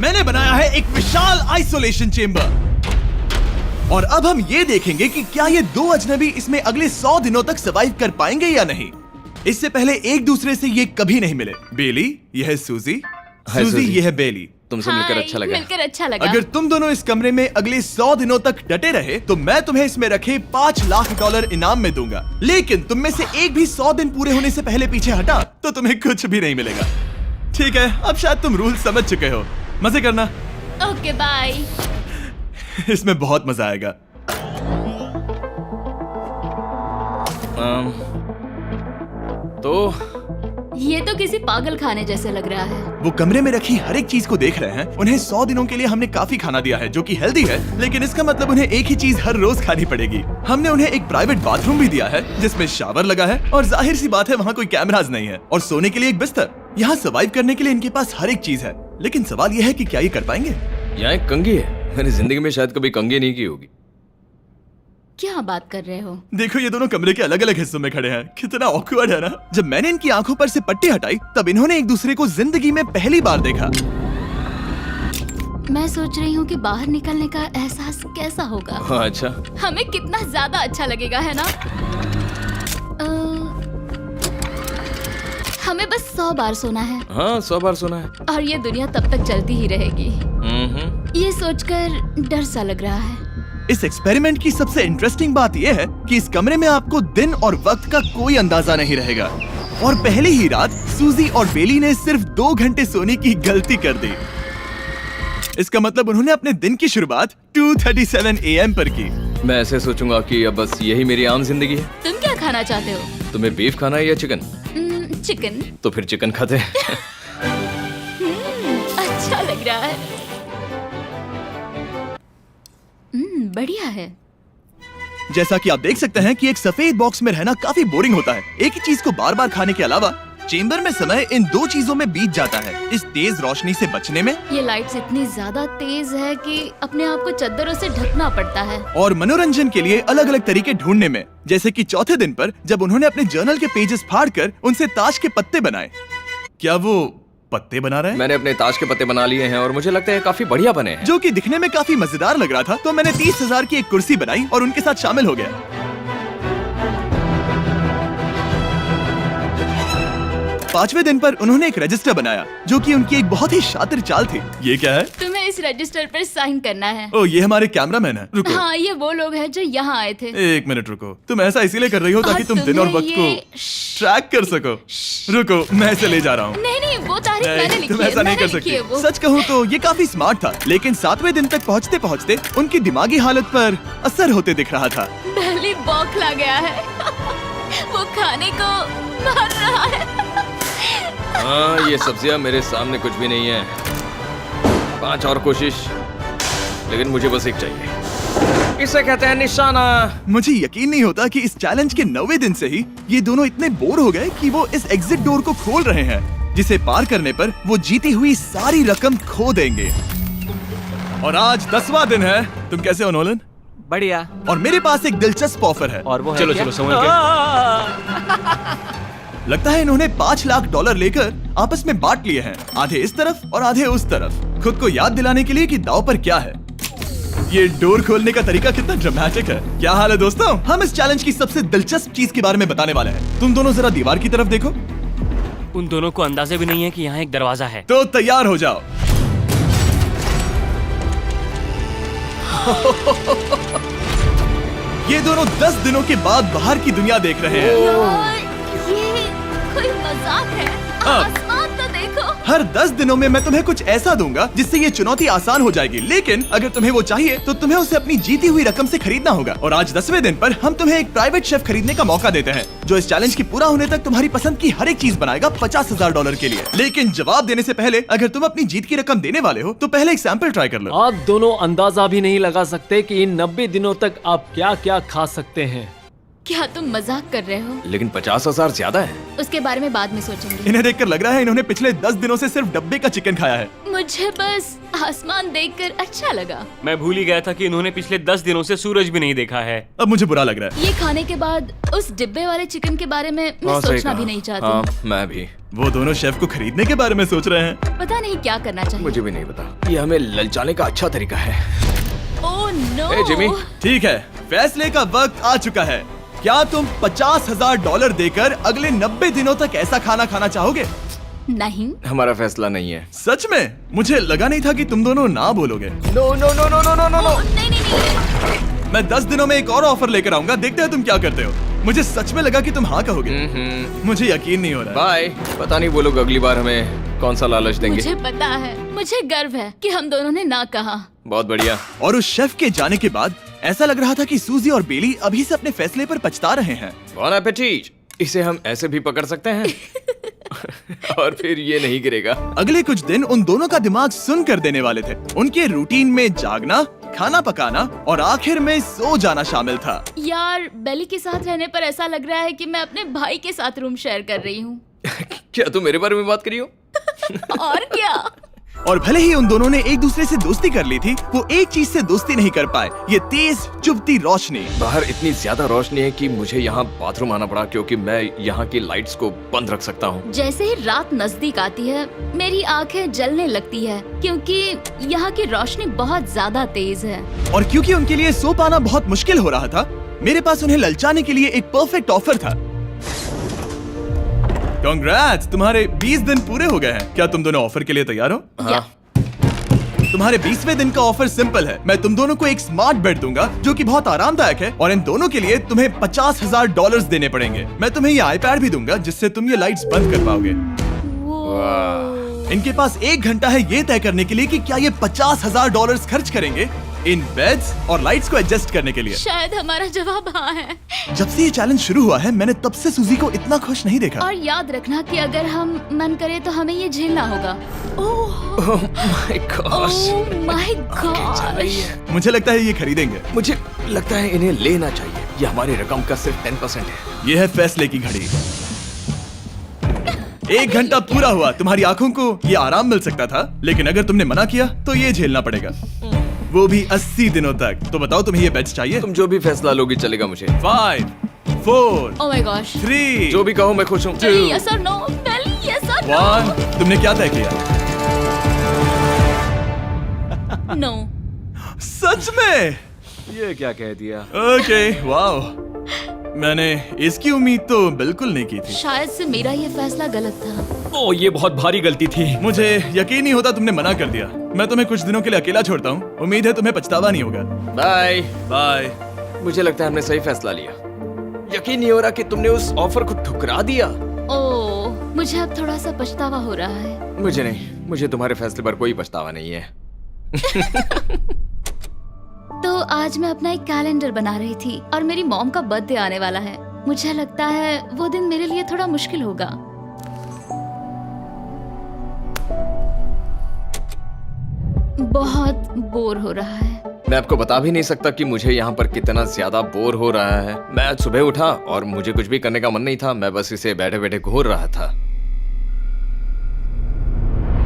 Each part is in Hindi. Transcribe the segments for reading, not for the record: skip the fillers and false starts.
मैंने बनाया है एक विशाल आइसोलेशन चेम्बर और अब हम ये देखेंगे कि क्या ये दो अजनबी इसमें अगले 100 दिनों तक सर्वाइव कर पाएंगे या नहीं। इससे पहले एक दूसरे से ये कभी नहीं मिले। बेली, यह है सूजी, सूजी ये है बेली। तुमसे मिलकर अच्छा लगा। मिलकर अच्छा लगा। अगर तुम दोनों इस कमरे में अगले 100 दिनों तक डटे रहे तो मैं तुम्हें इसमें रखे $5 लाख इनाम में दूंगा। लेकिन तुम में से एक भी 100 दिन पूरे होने से पहले पीछे हटा तो तुम्हें कुछ भी नहीं मिलेगा। ठीक है, अब शायद तुम रूल समझ चुके हो। मजे करना। Okay bye. इसमें बहुत मजा आएगा। तो ये तो किसी पागल खाने जैसे लग रहा है। वो कमरे में रखी हर एक चीज को देख रहे हैं। उन्हें 100 दिनों के लिए हमने काफी खाना दिया है जो कि हेल्दी है, लेकिन इसका मतलब उन्हें एक ही चीज हर रोज खानी पड़ेगी। हमने उन्हें एक प्राइवेट बाथरूम भी दिया है जिसमें शावर लगा है और जाहिर सी बात है वहाँ कोई कैमराज नहीं है, और सोने के लिए एक बिस्तर। यहाँ सर्वाइव करने के लिए इनके पास हर एक चीज है, लेकिन सवाल यह है कि क्या ये कर पाएंगे। यहाँ एक कंघी है। मैंने जिंदगी में शायद कभी कंघी नहीं की होगी। क्या बात कर रहे हो? देखो ये दोनों कमरे के अलग अलग हिस्सों में खड़े हैं। कितना ऑकवर्ड है ना। जब मैंने इनकी आंखों पर से पट्टी हटाई तब इन्होंने एक दूसरे को जिंदगी में पहली बार देखा। मैं सोच रही हूँ कि बाहर निकलने का एहसास कैसा होगा। अच्छा, हमें कितना ज्यादा अच्छा लगेगा, है ना? हमें बस 100 बार सोना है। हाँ 100 बार सोना है। और ये दुनिया तब तक चलती ही रहेगी। ये सोचकर डर सा लग रहा है। इस एक्सपेरिमेंट की सबसे इंटरेस्टिंग बात यह है कि इस कमरे में आपको दिन और वक्त का कोई अंदाजा नहीं रहेगा। और पहली ही रात सूजी और बेली ने सिर्फ 2 घंटे सोने की गलती कर दी। इसका मतलब उन्होंने अपने दिन की शुरुआत 2:37 AM पर की। मैं ऐसे सोचूंगा कि अब बस यही मेरी आम जिंदगी है। तुम क्या खाना चाहते हो? तुम्हें बीफ खाना है या चिकन? चिकन। तो फिर चिकन खाते हैं। अच्छा लग रहा है। बढ़िया है। जैसा कि आप देख सकते हैं कि एक सफेद बॉक्स में रहना काफी बोरिंग होता है। एक ही चीज को बार बार खाने के अलावा चेंबर में समय इन 2 चीजों में बीत जाता है। इस तेज रोशनी से बचने में, ये लाइट्स इतनी ज्यादा तेज है कि अपने आप को चद्दरों से ढकना पड़ता है। और मनोरंजन के लिए अलग अलग तरीके ढूंढने में, जैसे कि चौथे दिन पर जब उन्होंने अपने जर्नल के पेजेस फाड़कर उनसे ताश के पत्ते बनाए। क्या वो पत्ते बना रहे हैं? मैंने अपने ताश के पत्ते बना लिए हैं और मुझे लगता है काफी बढ़िया बने हैं। जो कि दिखने में काफी मजेदार लग रहा था, तो मैंने 30,000 की एक कुर्सी बनाई और उनके साथ शामिल हो गया। 5वें दिन पर उन्होंने एक रजिस्टर बनाया जो कि उनकी एक बहुत ही शातिर चाल थी। ये क्या है? तुम्हें इस रजिस्टर पर साइन करना है। ओ, ये हमारे कैमरामैन है। रुको। हाँ, ये वो लोग हैं जो यहाँ आए थे। 1 मिनट रुको। तुम ऐसा इसीलिए कर रही हो ताकि और तुम दिन और तुम्हें वक्त को ये- ट्रैक कर सको। रुको, मैं इसे ले जा रहा हूँ। नहीं नहीं, वो तारीख मैंने लिखी तुम है। ऐसा नहीं कर मैंने लिखी है सकती। वो। सच कहूँ तो ये काफी स्मार्ट था, लेकिन 7वें दिन तक पहुँचते पहुँचते उनकी दिमागी हालत पर असर होते दिख रहा था। पहली बौखला गया है। वो खाने को मार रहा है। हाँ, ये सब्जियां मेरे सामने कुछ भी नहीं है। 5 और कोशिश, लेकिन मुझे बस एक चाहिए। इसे कहते हैं निशाना। मुझे यकीन नहीं होता कि इस चैलेंज के 9वें दिन से ही ये दोनों इतने बोर हो गए कि वो इस एग्जिट डोर को खोल रहे हैं, जिसे पार करने पर वो जीती हुई सारी रकम खो देंगे। और आज 10वां दिन है। तुम कैसे हो नोलन? बढ़िया। और मेरे पास एक दिलचस्प ऑफर है। और वो है चलो क्या? चलो समझ गए। लगता है इन्होंने $5 लाख लेकर आपस में बांट लिए हैं, आधे इस तरफ और आधे उस तरफ, खुद को याद दिलाने के लिए कि दांव पर क्या है। ये डोर खोलने का तरीका कितना ड्रामेटिक है। क्या हाल है दोस्तों? हम इस चैलेंज की सबसे दिलचस्प चीज के बारे में बताने वाले हैं। तुम दोनों जरा दीवार की तरफ देखो। उन दोनों को अंदाजा भी नहीं है कि यहाँ एक दरवाजा है। तो तैयार हो जाओ। ये दोनों 10 दिनों के बाद बाहर की दुनिया देख रहे हैं। यार, ये कोई मजाक है। आसमान तो देखो। हर 10 दिनों में मैं तुम्हें कुछ ऐसा दूंगा जिससे ये चुनौती आसान हो जाएगी, लेकिन अगर तुम्हें वो चाहिए तो तुम्हें उसे अपनी जीती हुई रकम से खरीदना होगा। और आज 10वें दिन पर हम तुम्हें एक प्राइवेट शेफ खरीदने का मौका देते हैं जो इस चैलेंज की पूरा होने तक तुम्हारी पसंद की हर एक चीज बनाएगा $50,000 के लिए। लेकिन जवाब देने से पहले अगर तुम अपनी जीत की रकम देने वाले हो तो पहले एक सैंपल ट्राई कर लो। आप दोनों अंदाजा भी नहीं लगा सकते कि इन 90 दिनों तक आप क्या क्या खा सकते हैं। क्या तुम मजाक कर रहे हो? लेकिन 50,000 ज्यादा है। उसके बारे में बाद में सोचेंगे। इन्हें देखकर लग रहा है इन्होंने पिछले 10 दिनों से सिर्फ डब्बे का चिकन खाया है। मुझे बस आसमान देखकर अच्छा लगा। मैं भूल ही गया था कि इन्होंने पिछले 10 दिनों से सूरज भी नहीं देखा है। अब मुझे बुरा लग रहा है। ये खाने के बाद उस डिब्बे वाले चिकन के बारे में मैं सही सोचना कहा। भी नहीं चाहती। हाँ, मैं भी। वो दोनों शेफ को खरीदने के बारे में सोच रहे हैं। पता नहीं क्या करना चाहिए। मुझे भी नहीं पता। ये हमें ललचाने का अच्छा तरीका है। Oh no. ए, जिमी। ठीक है, फैसले का वक्त आ चुका है। क्या तुम $50,000 देकर अगले 90 दिनों तक ऐसा खाना खाना चाहोगे? नहीं। हमारा फैसला नहीं है। सच में? मुझे लगा नहीं था कि तुम दोनों ना बोलोगे। No no no no no no no no. नहीं नहीं नहीं। मैं 10 दिनों में एक और ऑफर लेकर आऊंगा, देखते हैं तुम क्या करते हो। मुझे सच में लगा कि तुम हाँ कहोगे। मुझे यकीन नहीं हो रहा। बाय। पता नहीं वो लोग अगली बार हमें कौन सा लालच देंगे। मुझे पता है। मुझे गर्व है कि हम दोनों ने ना कहा। बहुत बढ़िया। और उस शेफ के जाने के बाद ऐसा लग रहा था कि सूजी और बेली अभी से अपने फैसले पर पछता रहे हैं। बॉन एपेटीट। इसे हम ऐसे भी पकड़ सकते हैं और फिर ये नहीं गिरेगा। अगले कुछ दिन उन दोनों का दिमाग सुन कर देने वाले थे। उनके रूटीन में जागना, खाना पकाना और आखिर में सो जाना शामिल था। यार, बेली के साथ रहने पर ऐसा लग रहा है कि मैं अपने भाई के साथ रूम शेयर कर रही हूँ। क्या तुम मेरे बारे में बात करी हो? और क्या। और भले ही उन दोनों ने एक दूसरे से दोस्ती कर ली थी, वो एक चीज से दोस्ती नहीं कर पाए, ये तेज चुभती रोशनी। बाहर इतनी ज्यादा रोशनी है कि मुझे यहाँ बाथरूम आना पड़ा क्योंकि मैं यहाँ की लाइट्स को बंद रख सकता हूँ। जैसे ही रात नजदीक आती है मेरी आंखें जलने लगती है क्योंकि यहाँ की रोशनी बहुत ज्यादा तेज है। और क्योंकि उनके लिए सो पाना बहुत मुश्किल हो रहा था, मेरे पास उन्हें ललचाने के लिए एक परफेक्ट ऑफर था। कांग्रेट्स, तुम्हारे 20 दिन पूरे हो गए हैं। क्या तुम दोनों ऑफर के लिए तैयार हो? हाँ। तुम्हारे 20वें दिन का ऑफर सिंपल है। मैं तुम दोनों को एक स्मार्ट बेड दूंगा जो कि बहुत आरामदायक है, और इन दोनों के लिए तुम्हें $50,000 देने पड़ेंगे। मैं तुम्हें ये आईपैड भी दूंगा जिससे तुम ये लाइट्स बंद कर पाओगे। इनके पास 1 घंटा है ये तय करने के लिए कि क्या ये $50,000 खर्च करेंगे इन बेड्स और लाइट्स को एडजस्ट करने के लिए। शायद हमारा जवाब हाँ है। जब से ये चैलेंज शुरू हुआ है, मैंने तब से सूजी को इतना खुश नहीं देखा। और याद रखना कि अगर हम मन करे तो हमें ये झेलना होगा। Oh my gosh. My gosh. मुझे लगता है ये खरीदेंगे। मुझे लगता है इन्हें लेना चाहिए। ये हमारी रकम का सिर्फ 10% है। ये है फैसले की घड़ी। 1 घंटा पूरा हुआ, तुम्हारी आंखों को ये आराम मिल सकता था, लेकिन अगर तुमने मना किया तो ये झेलना पड़ेगा, वो भी 80 दिनों तक। तो बताओ, तुम्हें ये बेड्स चाहिए? तुम जो भी फैसला लोगी चलेगा मुझे। 5, 4, ओह माय गॉश। 3, जो भी कहो मैं खुश हूँ। यस और नो। बेली, यस और 1। तुमने क्या तय किया? नो। सच में? ये क्या कह दिया? Okay, wow. मैंने इसकी उम्मीद तो बिल्कुल नहीं की थी। शायद से मेरा ये फैसला गलत था। ओह, ये बहुत भारी गलती थी। मुझे यकीन नहीं होता तुमने मना कर दिया। मैं तुम्हें कुछ दिनों के लिए अकेला छोड़ता हूँ। उम्मीद है तुम्हें पछतावा नहीं होगा। बाय। बाय। मुझे लगता है हमने सही फैसला लिया। यकीन नहीं हो रहा कि तुमने उस ऑफर को ठुकरा दिया। ओह, मुझे अब थोड़ा सा पछतावा हो रहा है। मुझे नहीं, मुझे तुम्हारे फैसले पर कोई पछतावा नहीं है। तो आज मैं अपना एक कैलेंडर बना रही थी और मेरी मॉम का बर्थडे आने वाला है। मुझे लगता है वो दिन मेरे लिए थोड़ा मुश्किल होगा। बहुत बोर हो रहा है। मैं आपको बता भी नहीं सकता कि मुझे यहाँ पर कितना ज्यादा बोर हो रहा है। मैं आज सुबह उठा और मुझे कुछ भी करने का मन नहीं था। मैं बस इसे बैठे बैठे घूर रहा था।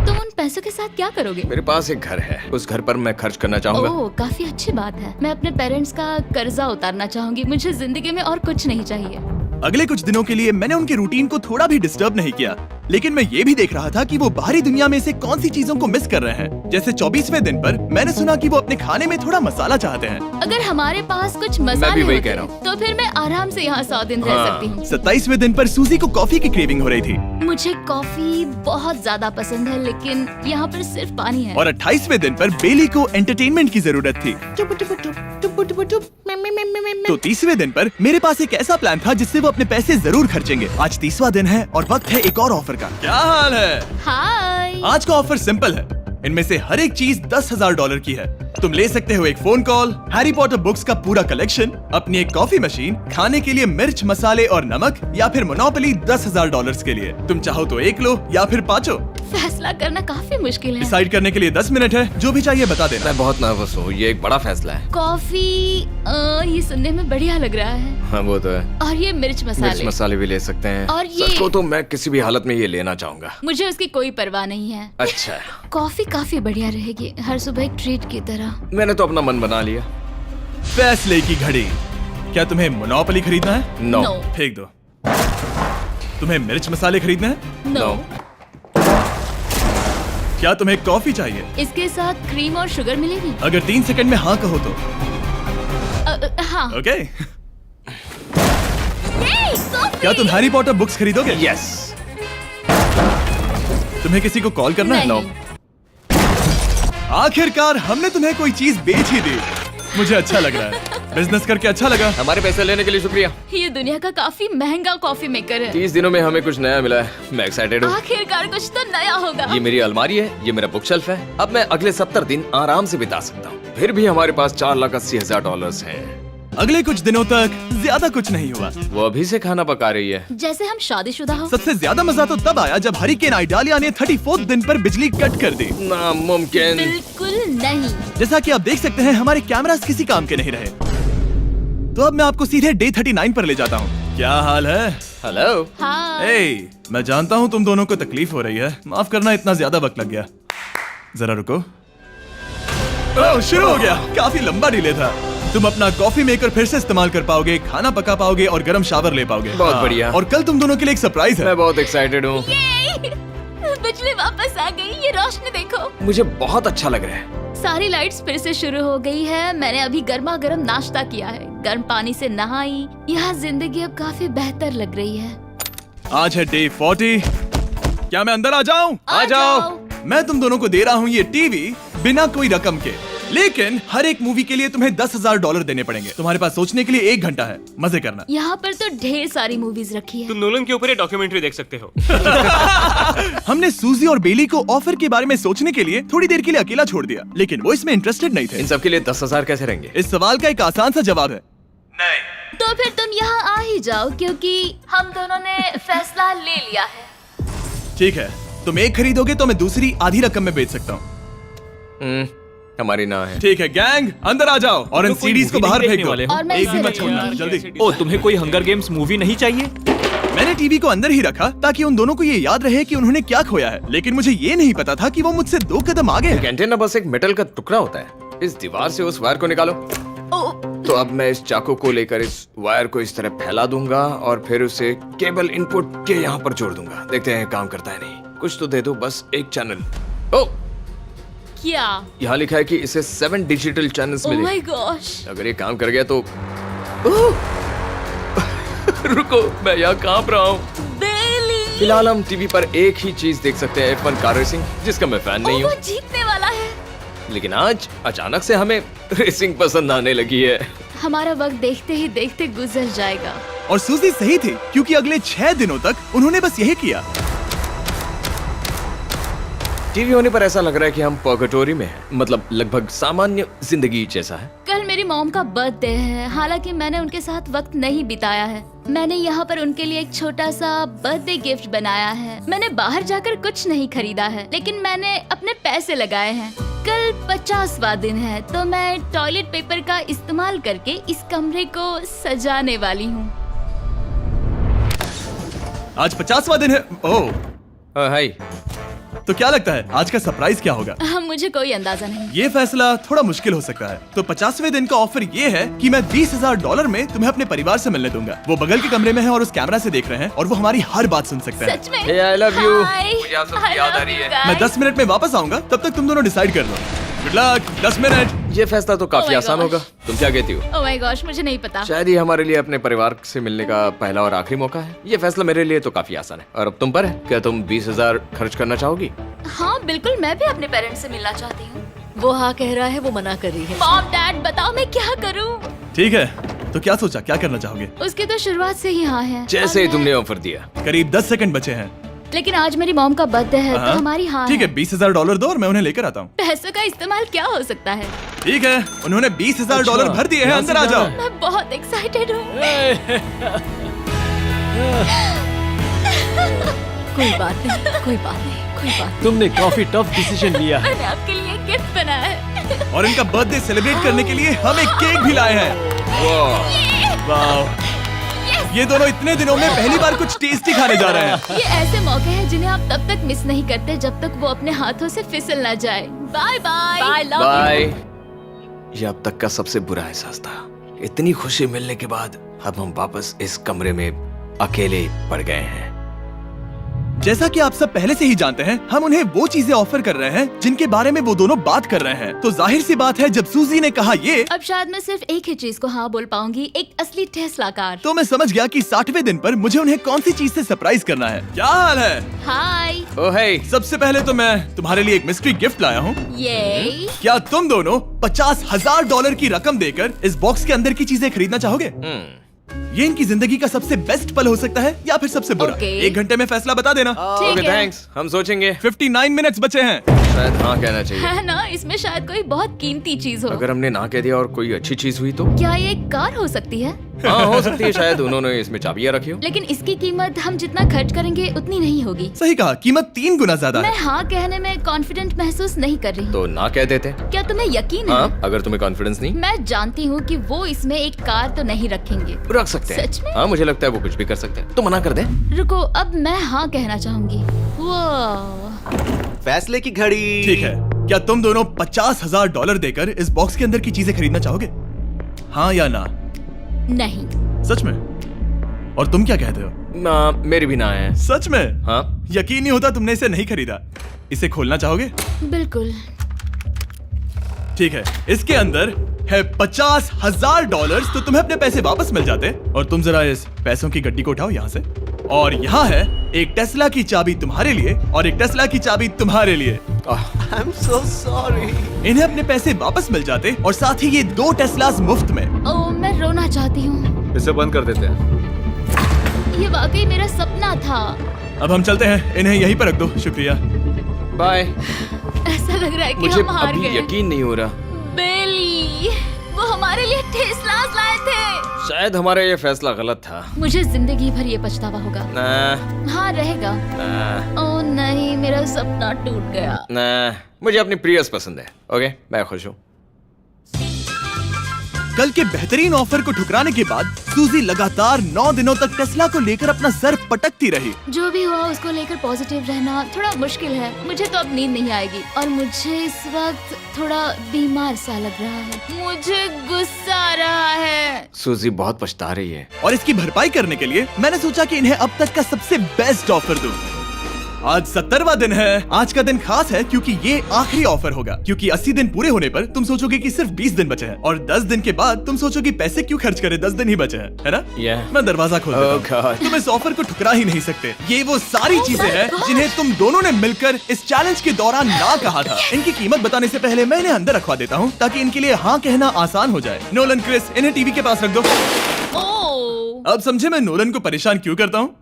तुम उन पैसों के साथ क्या करोगे? मेरे पास एक घर है, उस घर पर मैं खर्च करना चाहूंगा। ओह, काफी अच्छी बात है। मैं अपने पेरेंट्स का कर्जा उतारना चाहूंगी। मुझे जिंदगी में और कुछ नहीं चाहिए। अगले कुछ दिनों के लिए मैंने उनके रूटीन को थोड़ा भी डिस्टर्ब नहीं किया, लेकिन मैं ये भी देख रहा था कि वो बाहरी दुनिया में से कौन सी चीजों को मिस कर रहे हैं। जैसे 24वें दिन पर मैंने सुना कि वो अपने खाने में थोड़ा मसाला चाहते हैं। अगर हमारे पास कुछ मसाले वही होते कह रहा हूँ। तो फिर मैं आराम से यहाँ 100 दिन रह सकती हूँ। 27वें दिन पर सूजी को कॉफी की क्रेविंग हो रही थी। मुझे कॉफी बहुत ज्यादा पसंद है, लेकिन यहाँ पर सिर्फ पानी है। और 28वें दिन पर बेली को एंटरटेनमेंट की जरूरत थी। तो 30वें दिन पर मेरे पास एक ऐसा प्लान था जिससे वो अपने पैसे जरूर खर्चेंगे। आज 30वां दिन है और वक्त है एक और ऑफर का। क्या हाल है? हाय। आज का ऑफर सिंपल है। इनमें से हर एक चीज $10,000 की है। तुम ले सकते हो एक phone call, Harry Potter books का पूरा कलेक्शन, अपनी एक कॉफी मशीन, खाने के लिए मिर्च, मसाले और नमक, या फिर मोनोपोली $10,000 के लिए। तुम चाहो तो 1 लो या फिर 5। फैसला करना काफी मुश्किल है। डिसाइड करने के लिए 10 मिनट है, जो भी चाहिए बता देना। मैं बहुत नर्वस हूँ, ये एक बड़ा फैसला है। कॉफी ये सुनने में बढ़िया लग रहा है। हाँ वो तो है। और ये मिर्च मिर्च मसाले। मसाले भी ले सकते हैं। और ये- सच को तो मैं किसी भी हालत में ये लेना चाहूंगा। मुझे उसकी कोई परवाह नहीं है। अच्छा, कॉफी काफी बढ़िया रहेगी, हर सुबह एक ट्रीट की तरह। मैंने तो अपना मन बना लिया। फैसले की घड़ी। क्या तुम्हें मोनोपोली खरीदना है? नो। No. फेंक दो। तुम्हें मिर्च मसाले खरीदने हैं? नो। क्या तुम्हें कॉफी चाहिए? इसके साथ क्रीम और शुगर मिलेगी? अगर 3 सेकंड में हाँ कहो तो। हाँ। ओके। कॉफी! क्या तुम हैरी पॉटर बुक्स खरीदोगे? यस। तुम्हें किसी को कॉल करना है? नहीं। आखिरकार हमने तुम्हें कोई चीज बेच ही दी। मुझे अच्छा लग रहा है। बिजनेस करके अच्छा लगा। हमारे पैसे लेने के लिए शुक्रिया। ये दुनिया का काफी महंगा कॉफी मेकर है। 30 दिनों में हमें कुछ नया मिला है। मैं एक्साइटेड हूँ। आखिरकार कुछ तो नया होगा। ये मेरी अलमारी है, ये मेरा बुक शेल्फ है। अब मैं अगले 70 दिन आराम से बिता सकता हूँ। फिर भी हमारे पास $4,80,000 हैं। अगले कुछ दिनों तक ज्यादा कुछ नहीं हुआ। वो अभी से खाना पका रही है। जैसे हम शादीशुदा हो। सबसे ज्यादा मजा तो तब आया जब हरिकेन आइडालिया ने 34 दिन पर बिजली कट कर दी। नामुमकिन। बिल्कुल नहीं। जैसा कि आप देख सकते हैं हमारे कैमरास किसी काम के नहीं रहे। तो अब मैं आपको सीधे डे 39 पर ले जाता हूँ। क्या हाल है? हेलो। हाँ। ए, मैं जानता हूँ तुम दोनों को तकलीफ हो रही है। माफ करना, इतना ज्यादा वक्त लग गया। जरा रुको। ओह, शुरू हो गया। काफी लंबा डिले था। तुम अपना कॉफी मेकर फिर से इस्तेमाल कर पाओगे, खाना पका पाओगे और गर्म शावर ले पाओगे। बहुत हाँ, बढ़िया। और कल तुम दोनों के लिए एक सरप्राइज है। मैं बहुत एक्साइटेड हूँ। ये! बिजली वापस आ गई। ये रोशनी देखो। मुझे बहुत अच्छा लग रहा है। सारी लाइट्स फिर से शुरू हो गई है। मैंने अभी गर्मा गर्म नाश्ता किया है, गर्म पानी से नहाई। यहाँ जिंदगी अब काफी बेहतर लग रही है। आज है डे 40। क्या मैं अंदर आ जाऊं? आ जाओ। मैं तुम दोनों को दे रहा हूँ ये टीवी बिना कोई रकम के, लेकिन हर एक मूवी के लिए तुम्हें $10,000 देने पड़ेंगे। तुम्हारे पास सोचने के लिए 1 घंटा है। मजे करना। यहाँ पर तो ढेर सारी मूवीज रखी है। तुम नोलन के ऊपर ये डॉक्यूमेंट्री देख सकते हो। हमने सूजी और बेली को ऑफर के बारे में सोचने के लिए थोड़ी देर के लिए अकेला छोड़ दिया, लेकिन वो इसमें इंटरेस्टेड नहीं थे। इन सब के लिए 10,000 कैसे रहेंगे? इस सवाल का एक आसान सा जवाब है नहीं। तो फिर तुम यहाँ आ ही जाओ, क्योंकि हम दोनों ने फैसला ले लिया है। ठीक है, तुम एक खरीदोगे तो मैं दूसरी आधी रकम में बेच सकता हूँ। हमारी ना है। ठीक है गैंग, अंदर आ जाओ और इन कोई सीडीज को movie बाहर नहीं फेंक देखने दो। वाले हो? और मैं एक भी इसे मत छोड़ना, रखूंगी। जल्दी। ओ, तुम्हें कोई हंगर गेम्स मूवी नहीं चाहिए? मैंने टीवी को अंदर ही रखा ताकि उन दोनों को ये याद रहे कि उन्होंने क्या खोया है, लेकिन मुझे ये नहीं पता था कि वो मुझसे 2 कदम आगे एक है। एंटेना बस एक मेटल का टुकड़ा होता है। इस दीवार से उस वायर को निकालो। ओ, तो अब मैं इस चाकू को लेकर इस वायर को इस तरह फैला दूंगा और फिर उसे केबल इनपुट के यहाँ पर जोड़ दूंगा। देखते हैं काम करता है नहीं। कुछ तो दे दो, बस एक चैनल। ओ, क्या? यहाँ लिखा है कि इसे 7 डिजिटल चैनल्स ओह माय मिले। गॉश। अगर ये काम कर गया तो रुको, मैं यहाँ कांप रहा हूँ। बेली। फिलहाल हम टीवी पर एक ही चीज देख सकते हैं, F1 कार रेसिंग, जिसका मैं फैन नहीं वो हूँ। जीतने वाला है। लेकिन आज अचानक से हमें रेसिंग पसंद आने लगी है। हमारा वक्त देखते ही देखते गुजर जाएगा। और सूजी सही थी, क्योंकि अगले 6 दिनों तक उन्होंने बस यही किया। टीवी होने पर ऐसा लग रहा है कि हम पर्गेटोरी में हैं, मतलब लगभग सामान्य जिंदगी जैसा है। कल मेरी मॉम का बर्थडे है, हालांकि मैंने उनके साथ वक्त नहीं बिताया है। मैंने यहाँ पर उनके लिए एक छोटा सा बर्थडे गिफ्ट बनाया है। मैंने बाहर जाकर कुछ नहीं खरीदा है, लेकिन मैंने अपने पैसे लगाए हैं। कल 50वां दिन है, तो मैं टॉयलेट पेपर का इस्तेमाल करके इस कमरे को सजाने वाली हूँ। आज 50वां दिन है। ओह, हाय। तो क्या लगता है आज का सरप्राइज क्या होगा? मुझे कोई अंदाजा नहीं। ये फैसला थोड़ा मुश्किल हो सकता है। तो 50वें दिन का ऑफर ये है कि मैं $20,000 में तुम्हें अपने परिवार से मिलने दूंगा। वो बगल के कमरे में है और उस कैमरा से देख रहे हैं और वो हमारी हर बात सुन सकते हैं। सच में? Hey, I love you. Hi. मुझे आप सबकी I याद आ love रही you है। guys. मैं 10 मिनट में वापस आऊंगा, तब तक तुम दोनों डिसाइड कर लो। Good luck. 10 मिनट। ये फैसला तो काफी Oh my आसान gosh. होगा। तुम क्या कहती हो? ओह माय गॉश, मुझे नहीं पता। शायद ये हमारे लिए अपने परिवार से मिलने का पहला और आखिरी मौका है। ये फैसला मेरे लिए तो काफी आसान है। और अब तुम पर है। क्या तुम 20,000 खर्च करना चाहोगी? हाँ बिल्कुल, मैं भी अपने पेरेंट्स से मिलना चाहती हूँ। वो हाँ कह रहा है, वो मना कर रही है। मॉम डैड बताओ मैं क्या करूँ? ठीक है, तो क्या सोचा, क्या करना चाहोगे? उसकी तो शुरुआत से ही हाँ है। जैसे ही और तुमने ऑफर दिया। करीब 10 सेकंड बचे हैं। लेकिन आज मेरी मॉम का बर्थडे है, हाँ? तो हमारी हाँ ठीक है, $20,000 दो और मैं उन्हें लेकर आता हूँ। पैसों का इस्तेमाल क्या हो सकता है? ठीक है, उन्होंने $20,000 भर दिए हैं। यहाँ अंदर से आ जाओ। जाना मैं बहुत एक्साइटेड हूँ। कोई बात नहीं, कोई बात नहीं, कोई कोई बात तुमने काफी टफ डिसीजन लिया है। मैंने आपके लिए गिफ्ट बनाया है। और इनका बर्थडे सेलिब्रेट करने के लिए हम एक केक भी लाए हैं। वाह, ये दोनों इतने दिनों में पहली बार कुछ टेस्टी खाने जा रहे हैं। ये ऐसे मौके हैं जिन्हें आप तब तक मिस नहीं करते जब तक वो अपने हाथों से फिसल ना जाए। Bye bye. Bye love bye. ये अब तक का सबसे बुरा एहसास था। इतनी खुशी मिलने के बाद अब हम वापस इस कमरे में अकेले पड़ गए हैं। जैसा कि आप सब पहले से ही जानते हैं, हम उन्हें वो चीजें ऑफर कर रहे हैं जिनके बारे में वो दोनों बात कर रहे हैं। तो जाहिर सी बात है, जब सूजी ने कहा ये, अब शायद मैं सिर्फ एक ही चीज को हाँ बोल पाऊंगी, एक असली टेस्ला कार। तो मैं समझ गया कि 60वें दिन पर मुझे उन्हें कौन सी चीज से सरप्राइज करना है। क्या हाल है? हाय। ओ हे, सबसे पहले तो मैं तुम्हारे लिए एक मिस्ट्री गिफ्ट लाया हूँ। ये क्या तुम दोनों $50,000 की रकम देकर इस बॉक्स के अंदर की चीजें खरीदना चाहोगे? ये इनकी जिंदगी का सबसे बेस्ट पल हो सकता है या फिर सबसे बुरा। Okay. 1 घंटे में फैसला बता देना। ठीक ओके है। थैंक्स, हम सोचेंगे। 59 मिनट्स बचे हैं। शायद हाँ कहना चाहिए। है ना, इसमें शायद कोई बहुत कीमती चीज हो। अगर हमने ना कह दिया और कोई अच्छी चीज हुई तो? क्या ये एक कार हो सकती है? हाँ हो सकती है, शायद उन्होंने इसमें चाबियां रखी हो। लेकिन इसकी कीमत हम जितना खर्च करेंगे उतनी नहीं होगी। सही कहा, कीमत 3 गुना ज्यादा मैं है। हाँ कहने में कॉन्फिडेंट महसूस नहीं कर रही। तो ना कह देते। क्या तुम्हें यकीन है? हाँ, अगर तुम्हें कॉन्फिडेंस नहीं, मैं जानती हूँ कि वो इसमें एक कार तो नहीं रखेंगे। रख सकते हैं। सच में? हाँ मुझे लगता है वो कुछ भी कर सकते हैं। तो मना कर दे। रुको, अब मैं हाँ कहना चाहूंगी। वो फैसले की घड़ी। ठीक है, क्या तुम दोनों $50,000 देकर इस बॉक्स के अंदर की चीजें खरीदना चाहोगे? हाँ या ना? नहीं। सच में? और तुम क्या कहते हो? ना, मेरी भी ना है। सच में? हाँ यकीन नहीं होता तुमने इसे नहीं खरीदा। इसे खोलना चाहोगे? बिल्कुल। ठीक है, इसके अंदर है $50,000, तो तुम्हें अपने पैसे वापस मिल जाते। और तुम जरा इस पैसों की गड्डी को उठाओ यहाँ से। और यहाँ है एक टेस्ला की चाबी तुम्हारे लिए और एक टेस्ला की चाबी तुम्हारे लिए। I am so sorry. इन्हें अपने पैसे वापस मिल जाते और साथ ही ये 2 टेस्लास मुफ्त में। ओह, मैं रोना चाहती हूँ। इसे बंद कर देते हैं। ये वाकई मेरा सपना था। अब हम चलते हैं, इन्हें यहीं पर रख दो। शुक्रिया। बाय। ऐसा लग रहा है कि मुझे हम हार अभी गए। यकीन नहीं हो रहा। बेली, वो हमारे लिए टेस्लास लाए थे। शायद हमारा ये फैसला गलत था। मुझे जिंदगी भर ये पछतावा होगा। ना हाँ रहेगा। ना ओह नहीं, मेरा सपना टूट गया। ना, मुझे अपनी प्रियस पसंद है। ओके, मैं खुश हूँ। कल के बेहतरीन ऑफर को ठुकराने के बाद सूजी लगातार 9 दिनों तक टेस्ला को लेकर अपना सर पटकती रही। जो भी हुआ उसको लेकर पॉजिटिव रहना थोड़ा मुश्किल है। मुझे तो अब नींद नहीं आएगी और मुझे इस वक्त थोड़ा बीमार सा लग रहा है। मुझे गुस्सा आ रहा है। सूजी बहुत पछता रही है। और इसकी भरपाई करने के लिए मैंने सोचा कि इन्हें अब तक का सबसे बेस्ट ऑफर दूं। आज 70वां दिन है। आज का दिन खास है क्योंकि ये आखिरी ऑफर होगा। क्योंकि 80 दिन पूरे होने पर तुम सोचोगे कि सिर्फ 20 दिन बचे हैं और 10 दिन के बाद तुम सोचोगे पैसे क्यों खर्च करें, 10 दिन ही बचे हैं, है ना? Yeah. मैं दरवाजा खोल देता हूं। Oh God. तुम इस ऑफर को ठुकरा ही नहीं सकते। ये वो सारी चीजें हैं जिन्हें तुम दोनों ने मिलकर इस चैलेंज के दौरान ना कहा था। इनकी कीमत बताने से पहले मैं इन्हें अंदर रखवा देता हूँ ताकि इनके लिए हाँ कहना आसान हो जाए। नोलन, क्रिस, इन्हें टीवी के पास रख दो। ओह, अब समझे मैं नोलन को परेशान क्यों करता हूँ?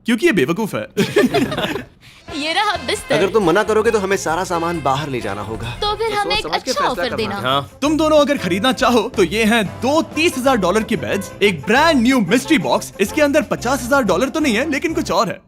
क्योंकि ये बेवकूफ है। ये रहा बिस्तर। अगर तुम मना करोगे तो हमें सारा सामान बाहर ले जाना होगा। तो फिर हमें एक समझ के अच्छा फैसला ऑफर करना देना। है। हाँ तुम दोनों अगर खरीदना चाहो तो ये हैं 2 $30,000 के बेड्स, एक ब्रांड न्यू मिस्ट्री बॉक्स। इसके अंदर $50,000 तो नहीं है लेकिन कुछ और है।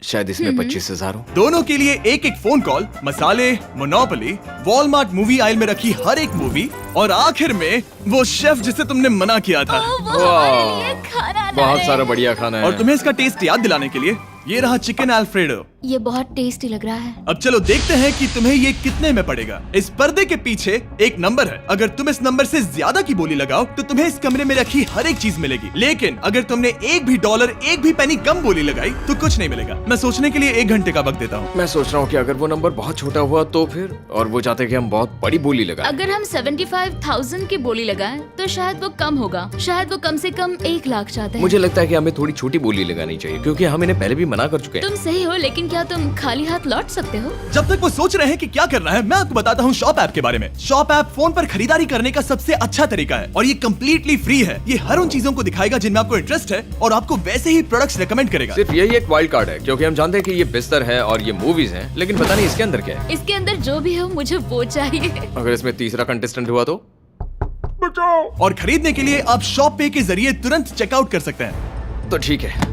शायद इसमें 25,000 हो। दोनों के लिए एक एक फोन कॉल, मसाले, मोनोपोली, वॉलमार्ट मूवी आइल में रखी हर एक मूवी और आखिर में वो शेफ जिसे तुमने मना किया था। ओह, वो हमारे लिए खाना ला बहुत रहे सारा हैं। बढ़िया खाना है। और तुम्हें इसका टेस्ट याद दिलाने के लिए ये रहा चिकन अल्फ्रेडो। ये बहुत टेस्टी लग रहा है। अब चलो देखते हैं कि तुम्हें ये कितने में पड़ेगा। इस पर्दे के पीछे एक नंबर है। अगर तुम इस नंबर से ज्यादा की बोली लगाओ तो तुम्हें इस कमरे में रखी हर एक चीज मिलेगी। लेकिन अगर तुमने एक भी डॉलर, एक भी पेनी कम बोली लगाई तो कुछ नहीं मिलेगा। मैं सोचने के लिए 1 घंटे का वक्त देता हूँ। मैं सोच रहा हूँ कि अगर वो नंबर बहुत छोटा हुआ तो फिर, और वो चाहते कि हम बहुत बड़ी बोली लगाएं। अगर हम 75,000 की बोली लगाएं तो शायद वो कम होगा। शायद वो कम से कम 1 लाख चाहते हैं। मुझे लगता है कि हमें थोड़ी छोटी बोली लगानी चाहिए क्योंकि हम इन्हें पहले भी मना कर चुके हैं। तुम सही हो, लेकिन क्या तुम खाली हाथ लौट सकते हो? जब तक वो सोच रहे हैं कि क्या करना है, मैं आपको बताता हूँ शॉप ऐप के बारे में। शॉप ऐप फोन पर खरीदारी करने का सबसे अच्छा तरीका है और ये कम्प्लीटली फ्री है। ये हर उन चीजों को दिखाएगा जिनमें आपको इंटरेस्ट है और आपको वैसे ही प्रोडक्ट्स रेकमेंड करेगा। सिर्फ यही एक वाइल्ड कार्ड है क्योंकि हम जानते हैं कि ये बिस्तर है और ये मूवीज हैं, लेकिन पता नहीं इसके अंदर क्या है। इसके अंदर जो भी हो मुझे वो चाहिए। अगर इसमें तीसरा कंटेस्टेंट हुआ तो? और खरीदने के लिए आप शॉप पे के जरिए तुरंत चेकआउट कर सकते हैं। तो ठीक है,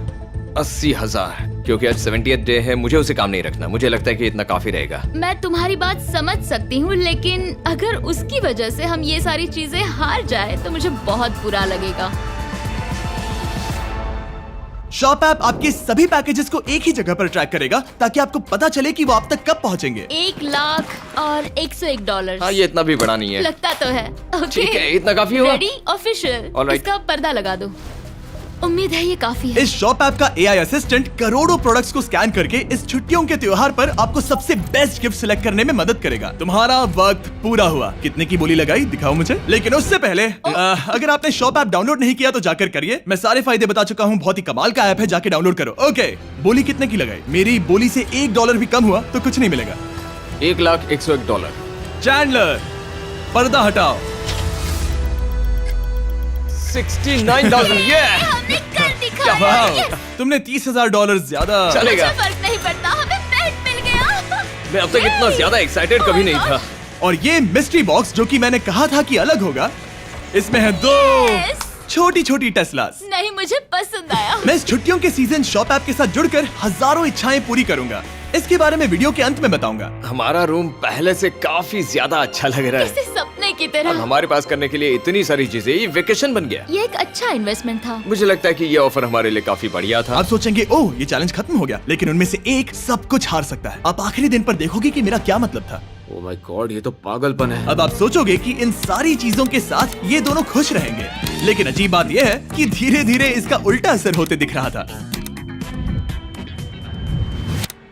80,000, क्योंकि आज 70th डे है, मुझे उसे काम नहीं रखना। मुझे लगता है कि इतना काफी रहेगा। मैं तुम्हारी बात समझ सकती हूँ, लेकिन अगर उसकी वजह से हम ये सारी चीजें हार जाए तो मुझे बहुत बुरा लगेगा। शॉप ऐप आपके सभी पैकेजेस को एक ही जगह पर ट्रैक करेगा ताकि आपको पता चले कि वो आप तक कब पहुंचेंगे। 1 लाख और $101। हाँ, ये इतना भी बड़ा नहीं है। लगता तो है। Okay. ठीक है, इतना काफी हुआ। Ready, official. All right. इसका पर्दा लगा दो। उम्मीद है ये काफी है। इस शॉप ऐप का AI असिस्टेंट करोड़ों प्रोडक्ट्स को स्कैन करके इस छुट्टियों के त्योहार पर आपको सबसे बेस्ट गिफ्ट सिलेक्ट करने में मदद करेगा। तुम्हारा वक्त पूरा हुआ। कितने की बोली लगाई दिखाओ मुझे। लेकिन उससे पहले अगर आपने शॉप ऐप डाउनलोड नहीं किया तो जाकर करिए। मैं सारे फायदे बता चुका हूँ, बहुत ही कमाल का ऐप है, जाके डाउनलोड करो। ओके, बोली कितने की लगाई? मेरी बोली से $1 भी कम हुआ तो कुछ नहीं मिलेगा। $1,01,000। चैंडलर, पर्दा हटाओ। 69,000। ये हमने कर दिखाया। वाह, Yes! तुमने $30,000 ज्यादा। चलेगा। मुझे फर्क नहीं पड़ता, हमें पेट मिल गया। मैं अब तक इतना ज्यादा एक्साइटेड कभी नहीं था। और ये मिस्ट्री बॉक्स जो कि मैंने कहा था कि अलग होगा, इसमें है 2 Yes! छोटी छोटी टेस्लास। नहीं, मुझे पसंद आया। मैं इस छुट्टियों के सीजन शॉप ऐप के साथ जुड़कर हजारों इच्छाएं पूरी करूंगा। इसके बारे में वीडियो के अंत में बताऊंगा। हमारा रूम पहले से काफी ज्यादा अच्छा लग रहा है। इसे सपने की अब तरह। हमारे पास करने के लिए इतनी सारी चीजें, ये वेकेशन बन गया। ये एक अच्छा इन्वेस्टमेंट था। मुझे लगता है कि ये ऑफर हमारे लिए काफी बढ़िया था। आप सोचेंगे ओह ये चैलेंज खत्म हो गया, लेकिन उनमें से एक सब कुछ हार सकता है। आप आखिरी दिन पर देखोगे कि मेरा क्या मतलब था। ओह माय गॉड, ये तो पागलपन है। अब आप सोचोगे कि इन सारी चीजों के साथ ये दोनों खुश रहेंगे, लेकिन अजीब बात यह है कि धीरे धीरे इसका उल्टा असर होते दिख रहा था।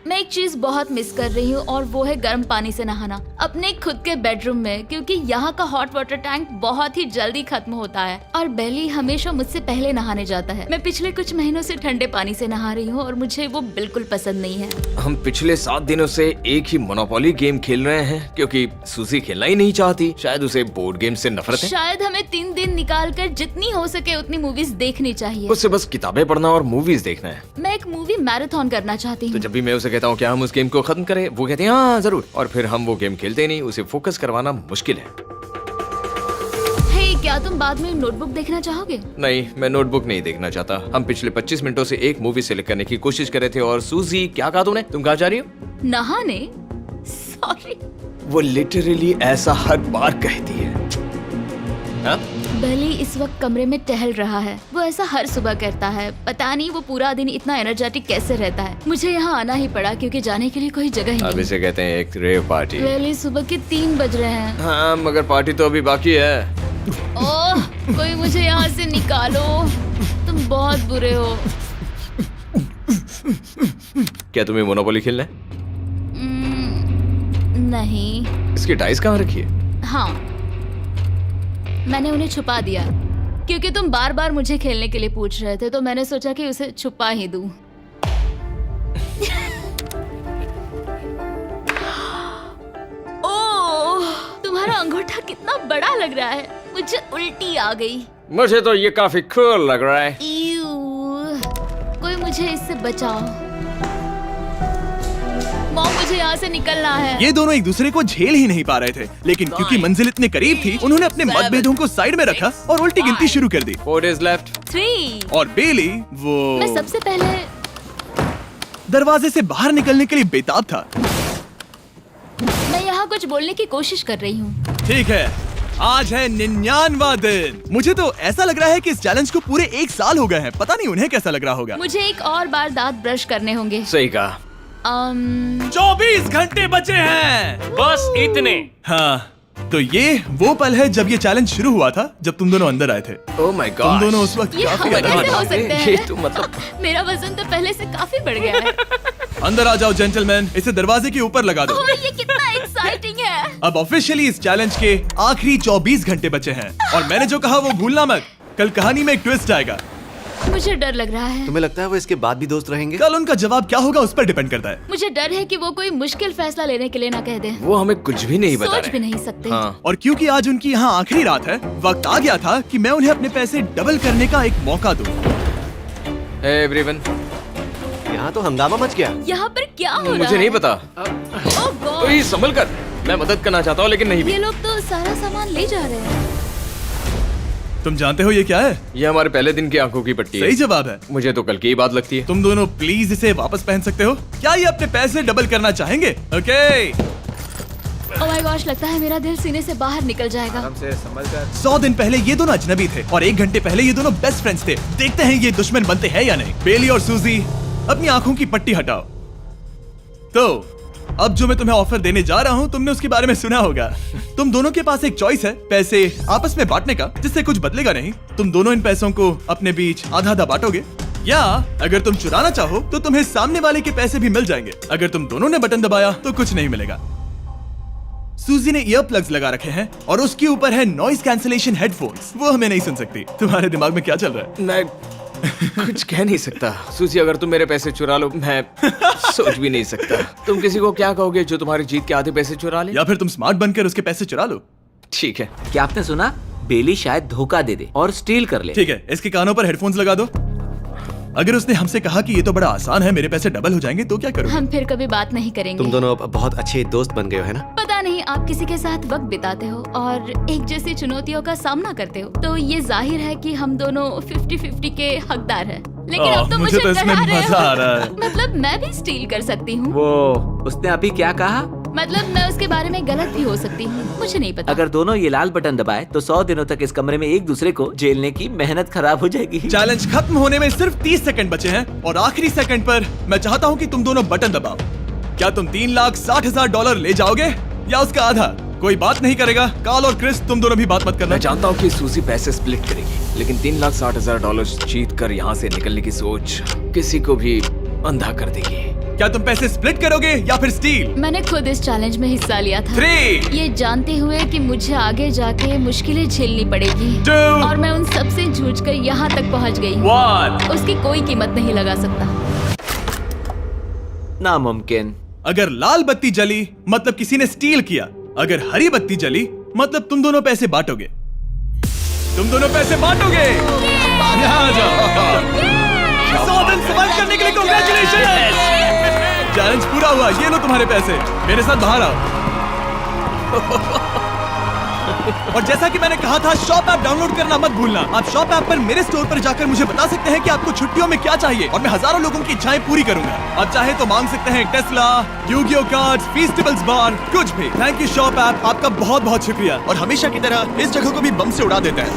मैं एक चीज बहुत मिस कर रही हूँ और वो है गर्म पानी से नहाना अपने खुद के बेडरूम में, क्योंकि यहाँ का हॉट वाटर टैंक बहुत ही जल्दी खत्म होता है और बेली हमेशा मुझसे पहले नहाने जाता है। मैं पिछले कुछ महीनों से ठंडे पानी से नहा रही हूँ और मुझे वो बिल्कुल पसंद नहीं है। हम पिछले 7 दिनों से एक ही मोनोपोली गेम खेल रहे हैं क्योंकि सूजी खेलना ही नहीं चाहती। शायद उसे बोर्ड गेम से नफरत है। शायद हमें 3 दिन निकाल कर जितनी हो सके उतनी मूवीज देखनी चाहिए। उससे बस किताबें पढ़ना और मूवीज देखना है। मैं एक मूवी मैराथन करना चाहती तो हूँ। जब भी मैं उसे कहता हूँ क्या हम उस गेम को खत्म करें, वो कहते हैं हाँ जरूर, और फिर हम वो गेम खेलते नहीं। उसे फोकस करवाना मुश्किल है। हे, क्या तुम बाद में नोटबुक देखना चाहोगे? नहीं, मैं नोटबुक नहीं देखना चाहता। हम पिछले 25 मिनटों से एक मूवी सेलेक्ट करने की कोशिश कर रहे थे। और सूजी, क्या कहा तूने? तुम कहाँ जा रही हो? नहाने? सॉरी। वो लिटरली ऐसा हर बार कहती है। हाँ? बेली इस वक्त कमरे में टहल रहा है। वो ऐसा हर सुबह करता है। पता नहीं वो पूरा दिन इतना एनर्जेटिक कैसे रहता है। मुझे यहाँ आना ही पड़ा क्योंकि जाने के लिए कोई जगह ही अब नहीं। इसे कहते हैं एक रेव पार्टी। बेली, सुबह के 3 बज रहे हैं। हाँ, मगर पार्टी तो अभी बाकी है। ओह, कोई मुझे यहाँ से निकालो। तुम बहुत बुरे हो। क्या तुम्हें मोनोपोली खेलना है? नहीं। इसकी डाइस कहाँ रखी है? हाँ, मैंने उन्हें छुपा दिया क्योंकि तुम बार बार मुझे खेलने के लिए पूछ रहे थे, तो मैंने सोचा कि उसे छुपा ही दूं। ओह, तुम्हारा अंगूठा कितना बड़ा लग रहा है। मुझे उल्टी आ गई। मुझे तो ये काफी कूल लग रहा है। ईऊ, कोई मुझे इससे बचाओ। मॉम, मुझे यहाँ से निकलना है। ये दोनों एक दूसरे को झेल ही नहीं पा रहे थे, लेकिन क्योंकि मंजिल इतने करीब थी, उन्होंने अपने मतभेदों को साइड में रखा और उल्टी गिनती शुरू कर दी। 4 days left। 3। और बेली वो मैं सबसे पहले दरवाजे से बाहर निकलने के लिए बेताब था। मैं यहाँ कुछ बोलने की कोशिश कर रही हूँ। ठीक है, आज है 99वां दिन। मुझे तो ऐसा लग रहा है कि इस चैलेंज को पूरे 1 साल हो गए हैं। पता नहीं उन्हें कैसा लग रहा होगा। मुझे एक और बार दांत ब्रश करने होंगे। सही कहा। 24 घंटे बचे हैं। बस इतने। हाँ, तो ये वो पल है जब ये चैलेंज शुरू हुआ था, जब तुम दोनों अंदर आए थे। Oh my God. तुम दोनों उस वक्त ये काफी हम अलग कैसे थे। हो सकते हैं? ये तो मतलब मेरा वजन तो पहले से काफी बढ़ गया है। अंदर आ जाओ जेंटलमैन, इसे दरवाजे के ऊपर लगा दो। ओह, ये कितना एक्साइटिंग है। अब ऑफिशियली इस चैलेंज के आखिरी 24 घंटे बचे हैं और मैंने जो कहा वो भूलना मत। कल कहानी में एक ट्विस्ट आएगा। मुझे डर लग रहा है। तुम्हें लगता है वो इसके बाद भी दोस्त रहेंगे? कल उनका जवाब क्या होगा उस पर डिपेंड करता है। मुझे डर है कि वो कोई मुश्किल फैसला लेने के लिए ना कह दे। वो हमें कुछ भी नहीं बता सोच रहे। भी नहीं सकते। हाँ। और क्योंकि आज उनकी यहाँ आखिरी रात है, वक्त आ गया था कि मैं उन्हें अपने पैसे डबल करने का एक मौका दूं। Hey everyone। यहाँ तो हंगामा मच गया। यहाँ पर क्या हो रहा है? मुझे नहीं पता। ओह गॉड, ओए, संभल कर। मैं मदद करना चाहता हूँ लेकिन नहीं भी। ये लोग तो सारा सामान ले जा रहे हैं। तुम जानते हो ये क्या है? ये हमारे पहले दिन की आंखों की पट्टी सही है। जवाब है। मुझे तो कल की ही बात लगती है। तुम दोनों प्लीज इसे वापस पहन सकते हो? क्या ये अपने पैसे डबल करना चाहेंगे? ओके। ओह माय गॉश, लगता है मेरा दिल सीने से बाहर निकल जाएगा। 100 दिन पहले ये दोनों अजनबी थे और 1 घंटे पहले ये दोनों बेस्ट फ्रेंड्स थे। देखते हैं ये दुश्मन बनते हैं या नहीं। बेली और सूजी, अपनी आंखों की पट्टी हटाओ। तो अब जो मैं तुम्हें ऑफर देने जा रहा हूँ, तुमने उसके बारे में सुना होगा। तुम दोनों के पास एक चॉइस है पैसे आपस में बांटने का, जिससे कुछ बदलेगा नहीं। तुम दोनों इन पैसों को अपने बीच आधा आधा बांटोगे, या अगर तुम चुराना चाहो तो तुम्हें सामने वाले के पैसे भी मिल जाएंगे। अगर तुम दोनों ने बटन दबाया तो कुछ नहीं मिलेगा। सूजी ने ईयर प्लग्स लगा रखे हैं और उसके ऊपर है नॉइस कैंसलेशन हेडफोन्स। वो हमें नहीं सुन सकती। तुम्हारे दिमाग में क्या चल रहा है? मैं कुछ कह नहीं सकता। सूजी, अगर तुम मेरे पैसे चुरा लो, मैं सोच भी नहीं सकता। तुम किसी को क्या कहोगे जो तुम्हारी जीत के आधे पैसे चुरा ले? या फिर तुम स्मार्ट बनकर उसके पैसे चुरा लो। ठीक है। क्या आपने सुना? बेली शायद धोखा दे दे और स्टील कर ले। ठीक है, इसके कानों पर हेडफोन्स लगा दो। अगर उसने हमसे कहा कि ये तो बड़ा आसान है, मेरे पैसे डबल हो जाएंगे, तो क्या करोगे? हम फिर कभी बात नहीं करेंगे। तुम दोनों अब बहुत अच्छे दोस्त बन गए हो, है ना? पता नहीं, आप किसी के साथ वक्त बिताते हो और एक जैसी चुनौतियों का सामना करते हो, तो ये जाहिर है कि हम दोनों 50-50 के हकदार हैं। लेकिन अब तो मुझे तो इसमें डरा रहे मजा आ रहा है। हो। मतलब मैं भी स्टील कर सकती हूँ। वो उसने अभी क्या कहा? मतलब मैं उसके बारे में गलत भी हो सकती हूँ, मुझे नहीं पता। अगर दोनों ये लाल बटन दबाए तो 100 दिनों तक इस कमरे में एक दूसरे को झेलने की मेहनत खराब हो जाएगी। चैलेंज खत्म होने में सिर्फ 30 सेकंड बचे हैं और आखिरी सेकंड पर मैं चाहता हूँ कि तुम दोनों बटन दबाओ। क्या तुम $3,60,000 ले जाओगे या उसका आधा? कोई बात नहीं करेगा। कार्ल और क्रिस, तुम दोनों भी बात मत करना। मैं जानता हूँ कि सूजी पैसे स्प्लिट करेगी, लेकिन $3,60,000 जीत कर यहाँ से निकलने की सोच किसी को भी अंधा कर देगी। क्या तुम पैसे स्प्लिट करोगे या फिर स्टील? मैंने खुद इस चैलेंज में हिस्सा लिया था, 3, ये जानते हुए कि मुझे आगे जाके मुश्किलें झेलनी पड़ेगी 2, और मैं उन सब से जूझकर यहाँ तक पहुँच गई। 1। उसकी कोई कीमत नहीं लगा सकता। नामुमकिन। अगर लाल बत्ती जली मतलब किसी ने स्टील किया, अगर हरी बत्ती जली मतलब तुम दोनों पैसे बांटोगे। तुम दोनों पैसे बांटोगे। यहाँ आ जाओ। 100 दिन सर्वाइव करने के लिए कांग्रेचुलेशन। चैलेंज पूरा हुआ। ये लो तुम्हारे पैसे, मेरे साथ बाहर आओ। और जैसा कि मैंने कहा था, शॉप ऐप डाउनलोड करना मत भूलना। आप शॉप ऐप पर मेरे स्टोर पर जाकर मुझे बता सकते हैं कि आपको छुट्टियों में क्या चाहिए और मैं हजारों लोगों की इच्छाएं पूरी करूंगा। आप चाहे तो मांग सकते हैं टेस्ला, यूगियो कार्ड्स, फेस्टिवल्स बार, कुछ भी। थैंक यू शॉप ऐप, आपका बहुत बहुत शुक्रिया। और हमेशा की तरह इस जगह को भी बम से उड़ा देता है।